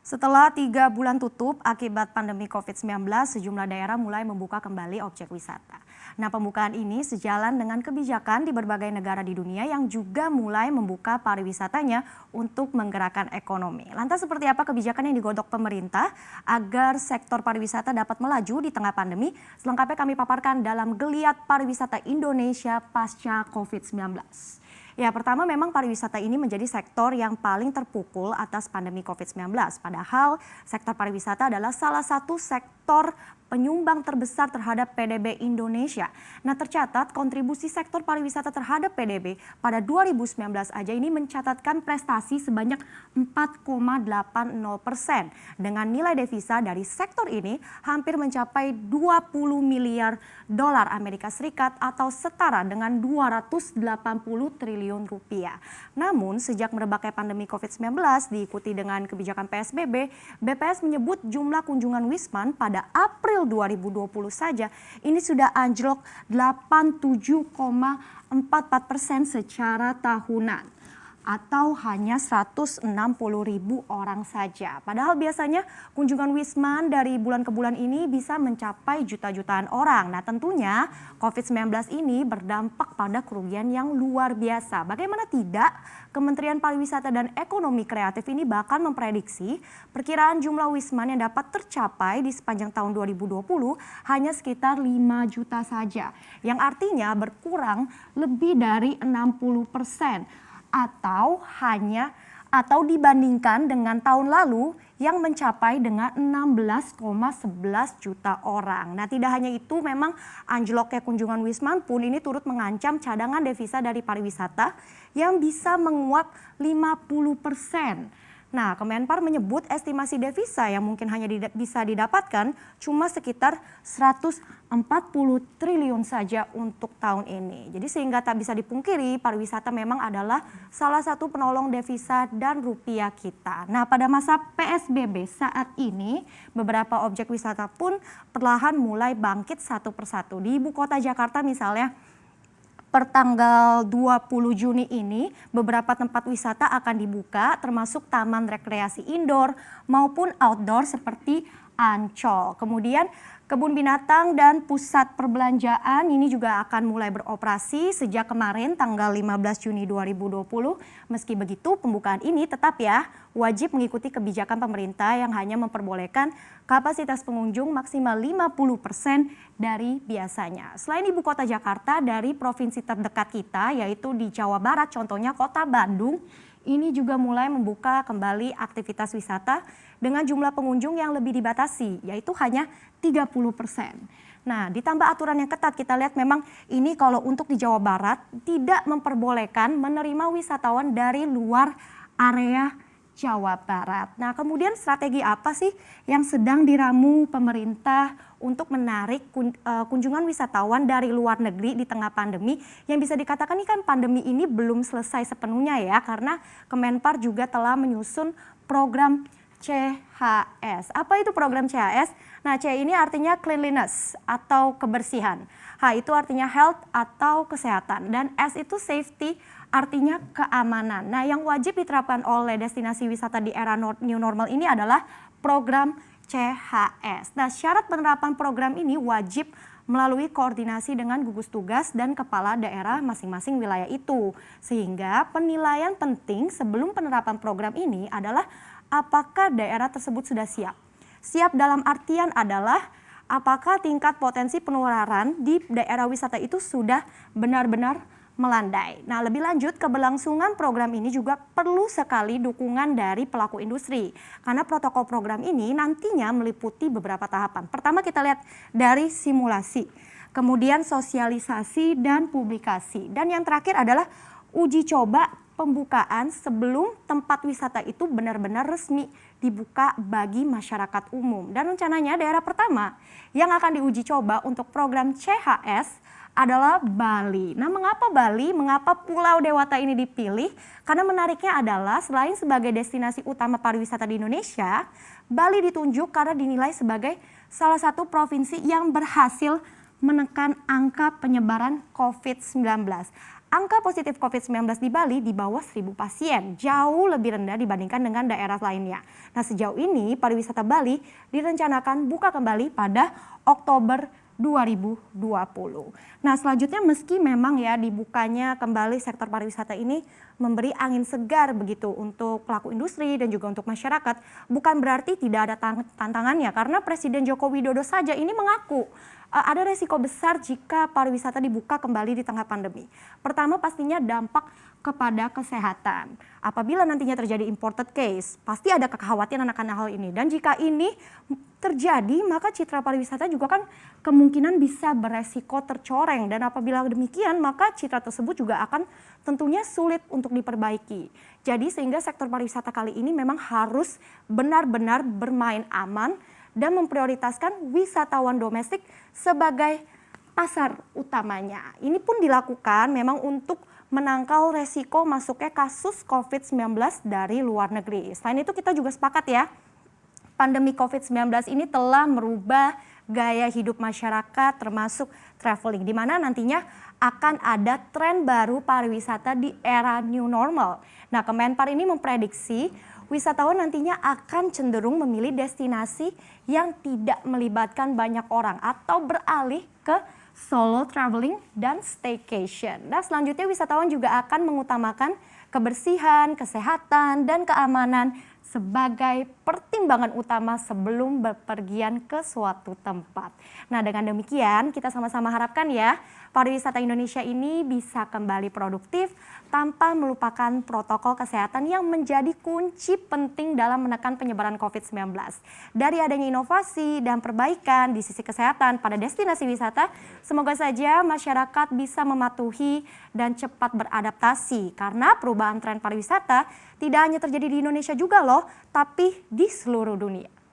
Setelah 3 bulan tutup akibat pandemi COVID-19, sejumlah daerah mulai membuka kembali objek wisata. Nah, pembukaan ini sejalan dengan kebijakan di berbagai negara di dunia yang juga mulai membuka pariwisatanya untuk menggerakkan ekonomi. Lantas seperti apa kebijakan yang digodok pemerintah agar sektor pariwisata dapat melaju di tengah pandemi? Selengkapnya kami paparkan dalam Geliat Pariwisata Indonesia pasca COVID-19. Ya, pertama memang pariwisata ini menjadi sektor yang paling terpukul atas pandemi COVID-19. Padahal sektor pariwisata adalah salah satu sektor penyumbang terbesar terhadap PDB Indonesia. Nah, tercatat kontribusi sektor pariwisata terhadap PDB pada 2019 aja ini mencatatkan prestasi sebanyak 4,80%. Dengan nilai devisa dari sektor ini hampir mencapai 20 miliar dolar Amerika Serikat atau setara dengan 280 triliun rupiah. Namun, sejak merebaknya pandemi COVID-19 diikuti dengan kebijakan PSBB, BPS menyebut jumlah kunjungan Wisman pada April 2020 saja ini sudah anjlok 87,44% secara tahunan atau hanya 160.000 orang saja. Padahal biasanya kunjungan Wisman dari bulan ke bulan ini bisa mencapai juta-jutaan orang. Nah, tentunya COVID-19 ini berdampak pada kerugian yang luar biasa. Bagaimana tidak, Kementerian Pariwisata dan Ekonomi Kreatif ini bahkan memprediksi perkiraan jumlah Wisman yang dapat tercapai di sepanjang tahun 2020 hanya sekitar 5 juta saja. Yang artinya berkurang lebih dari 60%. Atau dibandingkan dengan tahun lalu yang mencapai dengan 16,11 juta orang. Nah, tidak hanya itu, memang anjloknya kunjungan Wisman pun ini turut mengancam cadangan devisa dari pariwisata yang bisa menguap 50%. Nah, Kemenpar menyebut estimasi devisa yang mungkin hanya bisa didapatkan cuma sekitar 140 triliun saja untuk tahun ini. Jadi sehingga tak bisa dipungkiri pariwisata memang adalah salah satu penolong devisa dan rupiah kita. Nah, pada masa PSBB saat ini beberapa objek wisata pun perlahan mulai bangkit satu persatu. Di ibu kota Jakarta misalnya, per tanggal 20 Juni ini beberapa tempat wisata akan dibuka termasuk taman rekreasi indoor maupun outdoor seperti Ancol. Kemudian kebun binatang dan pusat perbelanjaan ini juga akan mulai beroperasi sejak kemarin tanggal 15 Juni 2020. Meski begitu pembukaan ini tetap wajib mengikuti kebijakan pemerintah yang hanya memperbolehkan kapasitas pengunjung maksimal 50% dari biasanya. Selain ibu kota Jakarta, dari provinsi terdekat kita yaitu di Jawa Barat, contohnya kota Bandung, ini juga mulai membuka kembali aktivitas wisata dengan jumlah pengunjung yang lebih dibatasi, yaitu hanya 30%. Nah, ditambah aturan yang ketat, kita lihat memang ini kalau untuk di Jawa Barat tidak memperbolehkan menerima wisatawan dari luar area Jawa Barat. Nah, kemudian strategi apa sih yang sedang diramu pemerintah untuk menarik kunjungan wisatawan dari luar negeri di tengah pandemi? Yang bisa dikatakan ini kan pandemi ini belum selesai sepenuhnya karena Kemenpar juga telah menyusun program CHS. Apa itu program CHS? Nah, C ini artinya cleanliness atau kebersihan. H itu artinya health atau kesehatan. Dan S itu safety, artinya keamanan. Nah, yang wajib diterapkan oleh destinasi wisata di era new normal ini adalah program CHS. Nah, syarat penerapan program ini wajib melalui koordinasi dengan gugus tugas dan kepala daerah masing-masing wilayah itu. Sehingga penilaian penting sebelum penerapan program ini adalah apakah daerah tersebut sudah siap. Siap dalam artian adalah apakah tingkat potensi penularan di daerah wisata itu sudah benar-benar melandai. Nah, lebih lanjut, keberlangsungan program ini juga perlu sekali dukungan dari pelaku industri. Karena protokol program ini nantinya meliputi beberapa tahapan. Pertama kita lihat dari simulasi, kemudian sosialisasi dan publikasi. Dan yang terakhir adalah uji coba pembukaan sebelum tempat wisata itu benar-benar resmi dibuka bagi masyarakat umum. Dan rencananya daerah pertama yang akan diuji coba untuk program CHS adalah Bali. Nah, mengapa Bali? Mengapa Pulau Dewata ini dipilih? Karena menariknya adalah selain sebagai destinasi utama pariwisata di Indonesia, Bali ditunjuk karena dinilai sebagai salah satu provinsi yang berhasil menekan angka penyebaran COVID-19. angka positif COVID-19 di Bali di bawah 1.000 pasien, jauh lebih rendah dibandingkan dengan daerah lainnya. Nah, sejauh ini pariwisata Bali direncanakan buka kembali pada Oktober 2020. Nah, selanjutnya meski memang ya dibukanya kembali sektor pariwisata ini memberi angin segar begitu untuk pelaku industri dan juga untuk masyarakat, bukan berarti tidak ada tantangannya karena Presiden Joko Widodo saja ini mengaku ada resiko besar jika pariwisata dibuka kembali di tengah pandemi. Pertama pastinya dampak kepada kesehatan. Apabila nantinya terjadi imported case, pasti ada kekhawatiran akan hal ini. Dan jika ini terjadi, maka citra pariwisata juga kan kemungkinan bisa beresiko tercoreng. Dan apabila demikian, maka citra tersebut juga akan tentunya sulit untuk diperbaiki. Jadi sehingga sektor pariwisata kali ini memang harus benar-benar bermain aman dan memprioritaskan wisatawan domestik sebagai pasar utamanya. Ini pun dilakukan memang untuk menangkal resiko masuknya kasus COVID-19 dari luar negeri. Selain itu kita juga sepakat ya, pandemi COVID-19 ini telah merubah gaya hidup masyarakat termasuk traveling, di mana nantinya akan ada tren baru pariwisata di era new normal. Nah, Kemenpar ini memprediksi wisatawan nantinya akan cenderung memilih destinasi yang tidak melibatkan banyak orang atau beralih ke solo traveling dan staycation. Nah, selanjutnya wisatawan juga akan mengutamakan kebersihan, kesehatan, dan keamanan sebagai pertimbangan utama sebelum bepergian ke suatu tempat. Nah, dengan demikian kita sama-sama harapkan ya pariwisata Indonesia ini bisa kembali produktif tanpa melupakan protokol kesehatan yang menjadi kunci penting dalam menekan penyebaran COVID-19. Dari adanya inovasi dan perbaikan di sisi kesehatan pada destinasi wisata, semoga saja masyarakat bisa mematuhi dan cepat beradaptasi karena perubahan tren pariwisata tidak hanya terjadi di Indonesia juga loh, tapi di seluruh dunia.